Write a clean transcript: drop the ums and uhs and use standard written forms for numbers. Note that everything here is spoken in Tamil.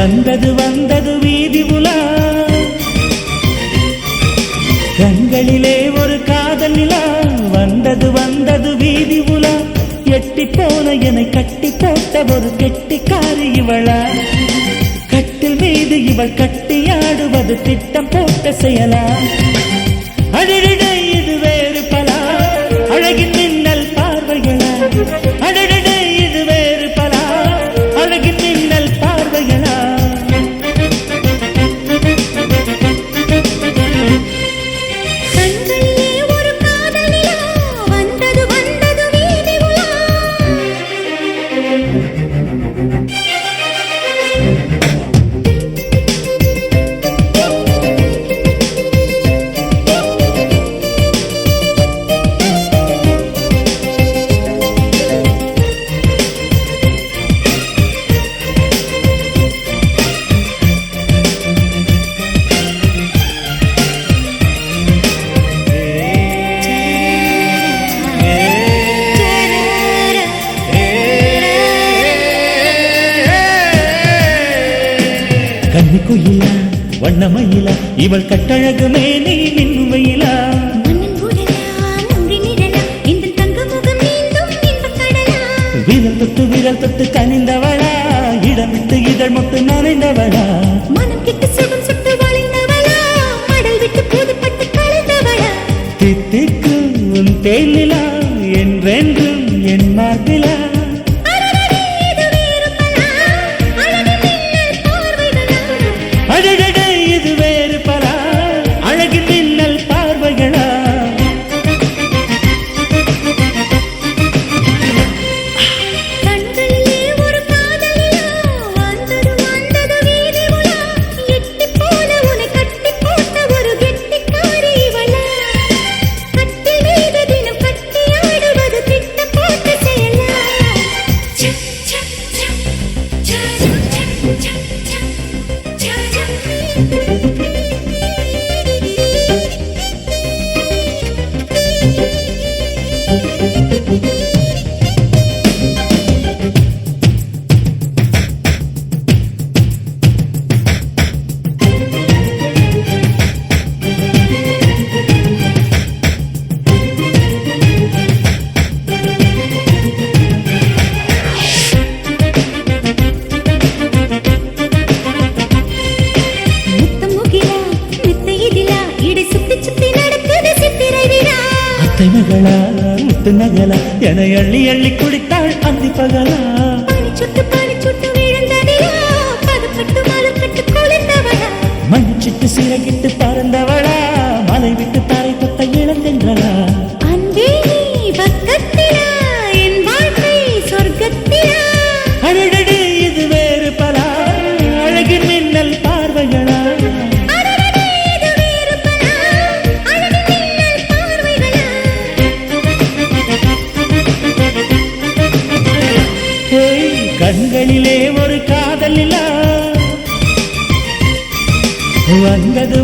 வந்தது வந்தது வீதி உலா கண்களிலே ஒரு காதல் நிலா வந்தது வந்தது வீதி உலா எட்டி போன என்னை கட்டி போட்ட ஒரு கெட்டிக்காரி இவளா கட்டில் மீது இவள் கட்டியாடுவது திட்டம் போட்ட செயலா அடடடே இது வேறு பலா அழகின் மின்னல் பார்வைகளா அடடடே இது வேறு பலா அழகின் மின்னல் பார்வைகளா கண்ணிக்குயிலா வண்ணமயிலா இவள் கட்டழகுமே நீ நின்னுமையிலா விரல் தொட்டு கனிந்தவளா இடம் விட்டு இதழ் முட்டு நனைந்தவளா மனம் கிட்டு சுகம் சுட்டு வளைந்தவளா மடல் விட்டு புதுப்பட்டு கலைந்தவளா தித்திக்கும் தேனிலா என்றென்றும் என் மார்பிலா அடடடே இது வேறு பலா அழகின் மின்னல் பார்வைகளா கண்களிலே ஒரு காதல் நிலா வந்தது வந்தது வீதி உலா எட்டி போல உன்னை கட்டி போட்ட ஒரு கெட்டிக்காரி இவளா கட்டில் மீது தினம் கட்டியாடுவது திட்டம் போட்ட செயலா மகளா முத்து நகலா என அள்ளி அள்ளி குடித்தாள் அந்தி பகலா பனிச்சுட்டு விழுந்ததிலா பதப்பட்டு மலர்பட்டு குளிர்ந்தவளா மண்ணிச்சிட்டு சிறகிட்டு பறந்தவளா மலை விட்டு தரை தொட்ட இளந்தென்றலா அன்பே நீ பக்கத்திலா என் வாழ்க்கை சொர்க்கத்திலா அடடடே இது வேறு பலா அழகின் மின்னல் பார்வைகளா கண்களிலே ஒரு காதல் நிலா வந்தது